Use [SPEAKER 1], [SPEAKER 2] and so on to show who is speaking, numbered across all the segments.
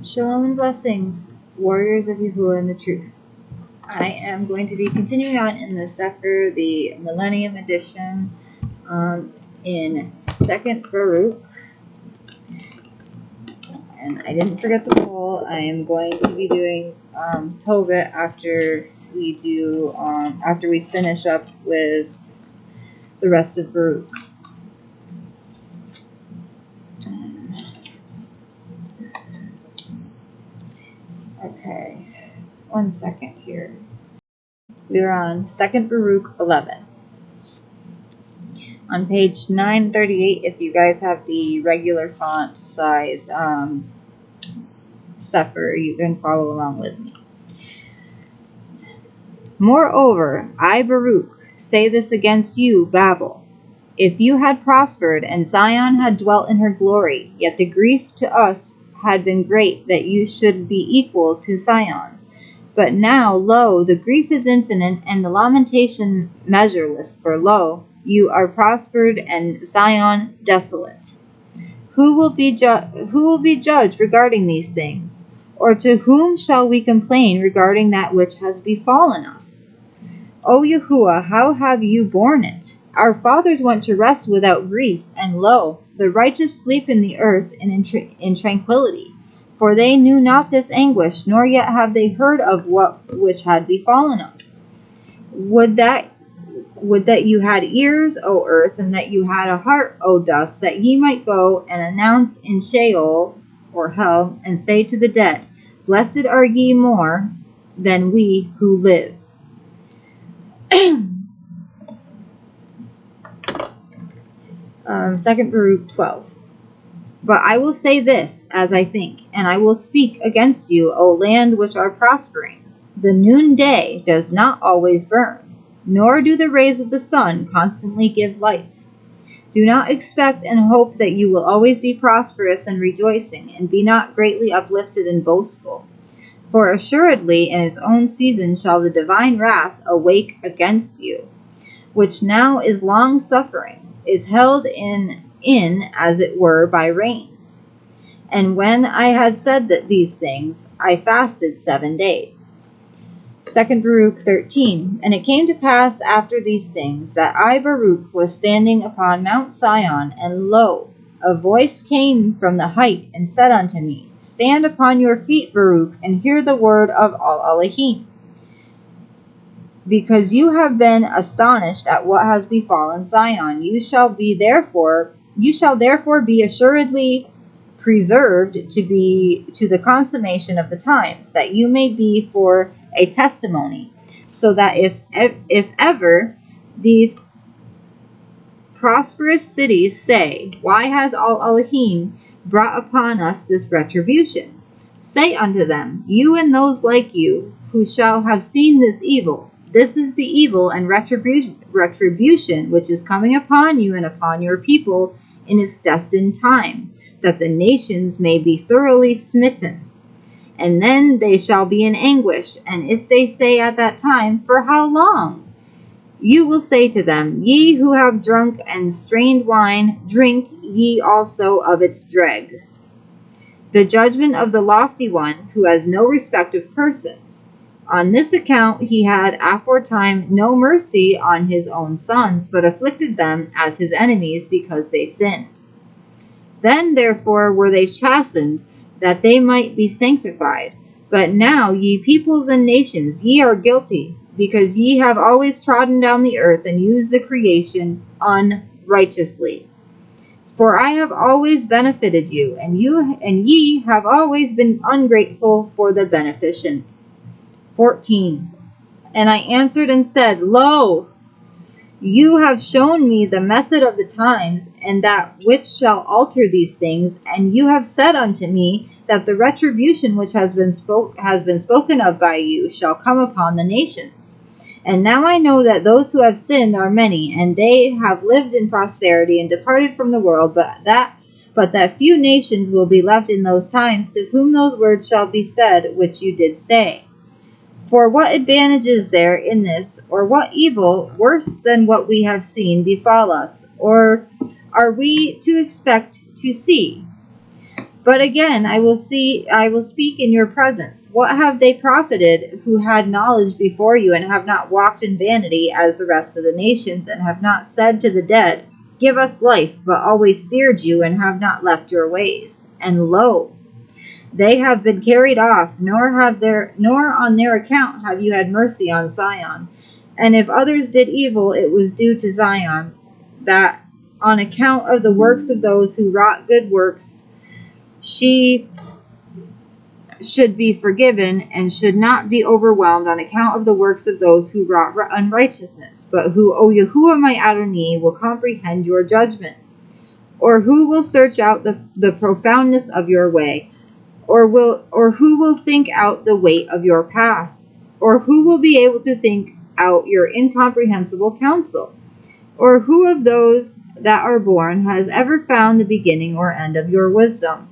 [SPEAKER 1] Shalom and Blessings, warriors of Yahuwah and the truth. I am going to be continuing on in the CEPHER, the Millennium Edition, in 2nd Baruch. And I didn't forget the poll. I am going to be doing Tobit after we finish up with the rest of Baruch. Okay, 1 second here. We're on 2nd Baruch 11. On page 938, if you guys have the regular font size CEPHER, you can follow along with me. Moreover, I, Baruch, say this against you, Babel. If you had prospered, and Zion had dwelt in her glory, yet the grief to us had been great that you should be equal to Zion. But now, lo, the grief is infinite, and the lamentation measureless, for lo, you are prospered, and Zion desolate. Who will be judged regarding these things? Or to whom shall we complain regarding that which has befallen us? O Yahuwah, how have you borne it? Our fathers went to rest without grief, and lo, the righteous sleep in the earth in tranquility. For they knew not this anguish, nor yet have they heard of what which had befallen us. Would that you had ears, O earth, and that you had a heart, O dust, that ye might go and announce in Sheol, or hell, and say to the dead, Blessed are ye more than we who live. 2nd Baruch 12. But I will say this, as I think, and I will speak against you, O land which are prospering. The noonday does not always burn, nor do the rays of the sun constantly give light. Do not expect and hope that you will always be prosperous and rejoicing, and be not greatly uplifted and boastful. For assuredly in its own season shall the divine wrath awake against you, which now is long-suffering, is held in as it were by rains. And when I had said that these things, I fasted 7 days. 2nd Baruch 13. And it came to pass after these things, that I, Baruch, was standing upon Mount Sion, and lo, a voice came from the height, and said unto me, Stand upon your feet, Baruch, and hear the word of Al Elohim. Because you have been astonished at what has befallen Zion, you shall therefore be assuredly preserved to the consummation of the times, that you may be for a testimony, so that if ever these prosperous cities say, Why has Al Elohim brought upon us this retribution? Say unto them, you and those like you, who shall have seen this evil, this is the evil and retribution which is coming upon you and upon your people in its destined time, that the nations may be thoroughly smitten. And then they shall be in anguish, and if they say at that time, For how long? You will say to them, Ye who have drunk and strained wine, drink ye also of its dregs. The judgment of the lofty one, who has no respect of persons. On this account he had aforetime no mercy on his own sons, but afflicted them as his enemies because they sinned. Then therefore were they chastened, that they might be sanctified. But now, ye peoples and nations, ye are guilty, because ye have always trodden down the earth and used the creation unrighteously. For I have always benefited you, and ye have always been ungrateful for the beneficence. 14. And I answered and said, Lo, you have shown me the method of the times, and that which shall alter these things, and you have said unto me that the retribution which has been spoken of by you shall come upon the nations. And now I know that those who have sinned are many, and they have lived in prosperity and departed from the world, but that few nations will be left in those times, to whom those words shall be said which you did say. For what advantage is there in this, or what evil worse than what we have seen befall us, or are we to expect to see? But again, I will speak in your presence. What have they profited who had knowledge before you, and have not walked in vanity as the rest of the nations, and have not said to the dead, give us life, but always feared you, and have not left your ways? And lo, they have been carried off, nor on their account have you had mercy on Zion. And if others did evil, it was due to Zion, that on account of the works of those who wrought good works, she should be forgiven, and should not be overwhelmed on account of the works of those who wrought unrighteousness. But who, O Yahuwah my Adonai, will comprehend your judgment? Or who will search out the profoundness of your way? Or who will think out the weight of your path? Or who will be able to think out your incomprehensible counsel? Or who of those that are born has ever found the beginning or end of your wisdom?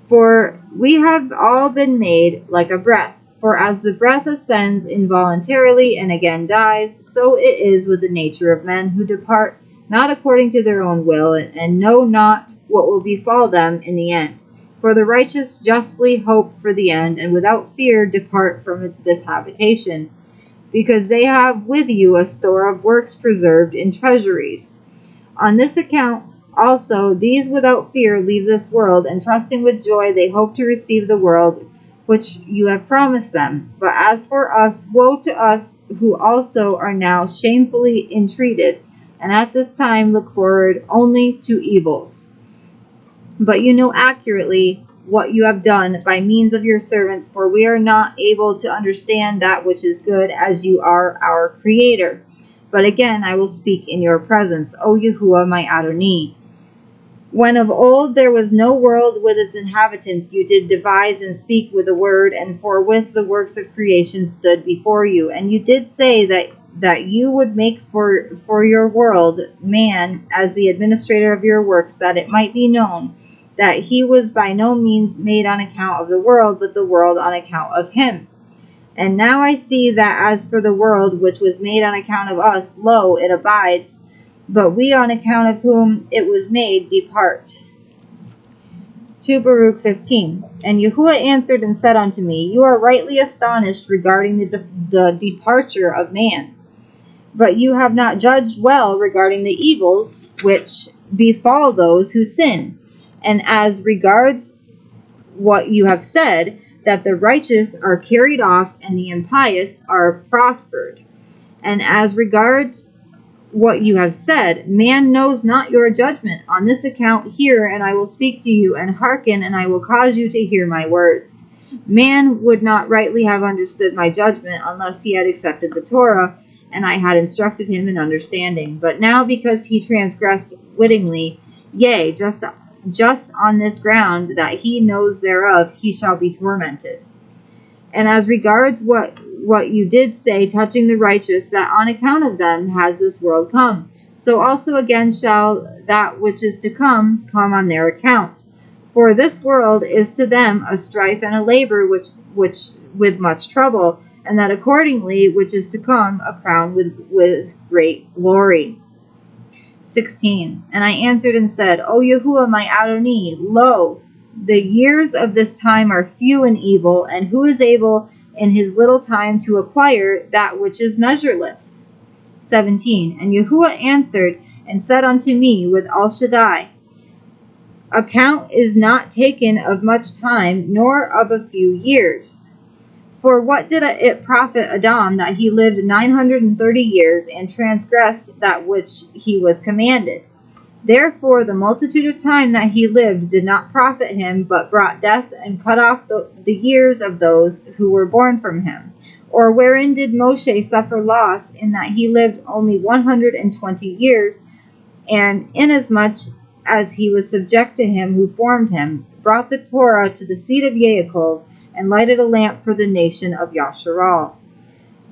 [SPEAKER 1] For we have all been made like a breath. For as the breath ascends involuntarily and again dies, so it is with the nature of men who depart not according to their own will, and know not what will befall them in the end. For the righteous justly hope for the end, and without fear depart from this habitation, because they have with you a store of works preserved in treasuries. On this account also these without fear leave this world, and trusting with joy they hope to receive the world which you have promised them. But as for us, woe to us who also are now shamefully entreated, and at this time look forward only to evils. But you know accurately what you have done by means of your servants, for we are not able to understand that which is good, as you are our Creator. But again I will speak in your presence, O Yahuwah my Adonai. When of old there was no world with its inhabitants, you did devise and speak with a word, and forthwith the works of creation stood before you. And you did say that you would make for your world man as the administrator of your works, that it might be known that he was by no means made on account of the world, but the world on account of him. And now I see that as for the world which was made on account of us, lo, it abides, but we on account of whom it was made depart. 2 Baruch 15. And Yahuwah answered and said unto me, you are rightly astonished regarding the departure of man, but you have not judged well regarding the evils which befall those who sin. And as regards what you have said, that the righteous are carried off and the impious are prospered. And as regards what you have said, man knows not your judgment. On this account hear, and I will speak to you, and hearken, and I will cause you to hear my words. Man would not rightly have understood my judgment unless he had accepted the Torah, and I had instructed him in understanding. But now because he transgressed wittingly, yea, just on this ground that he knows thereof, he shall be tormented. And as regards what you did say touching the righteous, that on account of them has this world come, so also again shall that which is to come on their account. For this world is to them a strife and a labor which with much trouble, and that accordingly which is to come a crown with great glory. 16. And I answered and said, O Yahuwah my Adonai, lo, the years of this time are few and evil, and who is able in his little time to acquire that which is measureless? 17. And Yahuwah answered and said unto me with Al Shaddai, account is not taken of much time, nor of a few years. For what did it profit Adam that he lived 930 years and transgressed that which he was commanded? Therefore the multitude of time that he lived did not profit him, but brought death and cut off the years of those who were born from him. Or wherein did Moshe suffer loss, in that he lived only 120 years, and inasmuch as he was subject to him who formed him, brought the Torah to the seed of Yaakov, and lighted a lamp for the nation of Yasharal.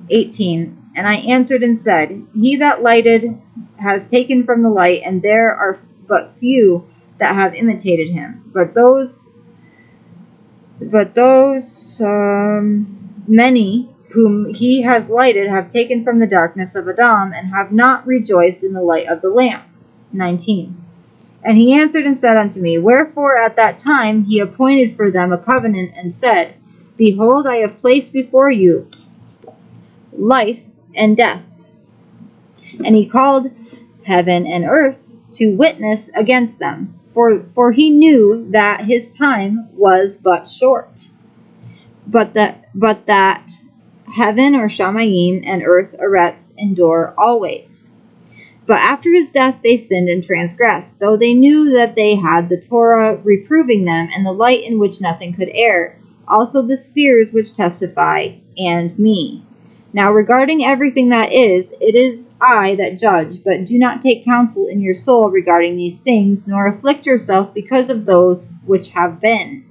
[SPEAKER 1] 18. And I answered and said, he that lighted has taken from the light, and there are but few that have imitated him. But those many whom he has lighted have taken from the darkness of Adam, and have not rejoiced in the light of the lamp. 19. And he answered and said unto me, Wherefore at that time he appointed for them a covenant, and said, Behold, I have placed before you life and death. And he called heaven and earth to witness against them, for he knew that his time was but short. But that heaven, or Shamayim, and earth, Eretz, endure always. But after his death they sinned and transgressed, though they knew that they had the Torah reproving them, and the light in which nothing could err, also the spheres which testify, and me. Now regarding everything that is, it is I that judge, but do not take counsel in your soul regarding these things, nor afflict yourself because of those which have been.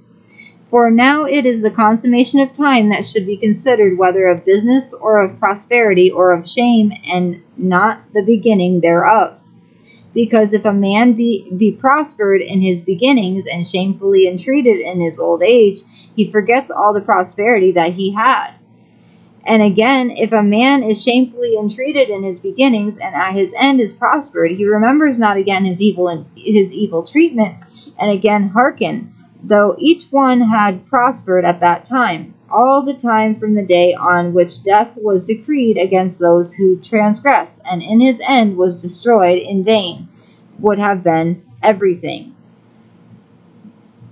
[SPEAKER 1] For now it is the consummation of time that should be considered, whether of business or of prosperity or of shame, and not the beginning thereof. Because if a man be prospered in his beginnings, and shamefully entreated in his old age, he forgets all the prosperity that he had. And again, if a man is shamefully entreated in his beginnings, and at his end is prospered, he remembers not again his evil treatment, and again hearken, though each one had prospered at that time, all the time from the day on which death was decreed against those who transgress, and in his end was destroyed in vain, would have been everything.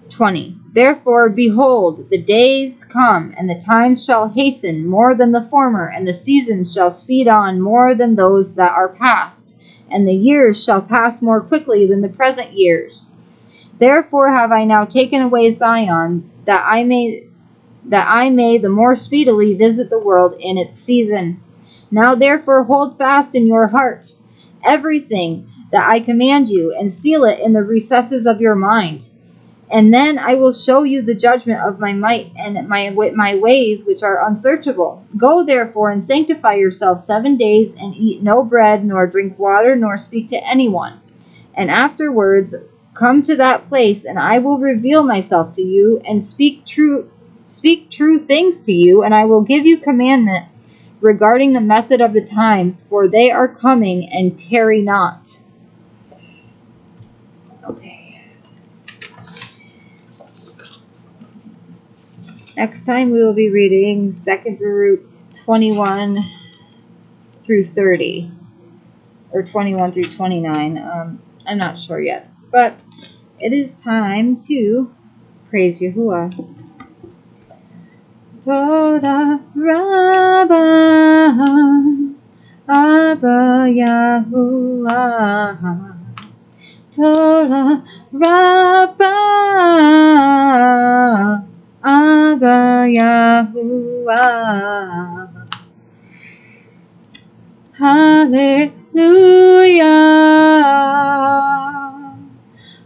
[SPEAKER 1] 20. Therefore, behold, the days come, and the times shall hasten more than the former, and the seasons shall speed on more than those that are past, and the years shall pass more quickly than the present years. Therefore have I now taken away Zion, that I may the more speedily visit the world in its season. Now therefore hold fast in your heart everything that I command you, and seal it in the recesses of your mind. And then I will show you the judgment of my might, and my ways which are unsearchable. Go therefore and sanctify yourself 7 days, and eat no bread, nor drink water, nor speak to anyone. And afterwards come to that place, and I will reveal myself to you, and speak true things to you, and I will give you commandment regarding the method of the times, for they are coming, and tarry not. Okay. Next time we will be reading 2 Baruch 21 through 30, or 21 through 29. I'm not sure yet, but it is time to praise Yahuwah. Toda Rabba Abba Yahuwah. Toda Rabba Abba Yahuwah. Hallelujah.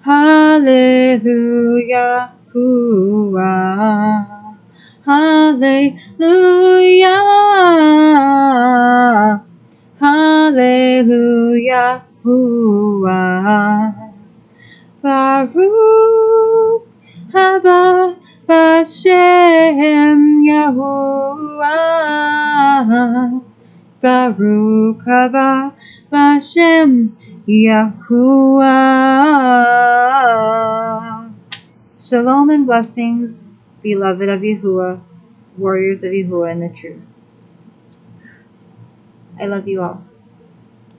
[SPEAKER 1] Hallelujah. Hallelujah. Hallelujah. Baruch haba Bashem Yahuwah. Baruch haba Bashem Yahuwah. Shalom and blessings, beloved of Yahuwah, warriors of Yahuwah in the truth. I love you all.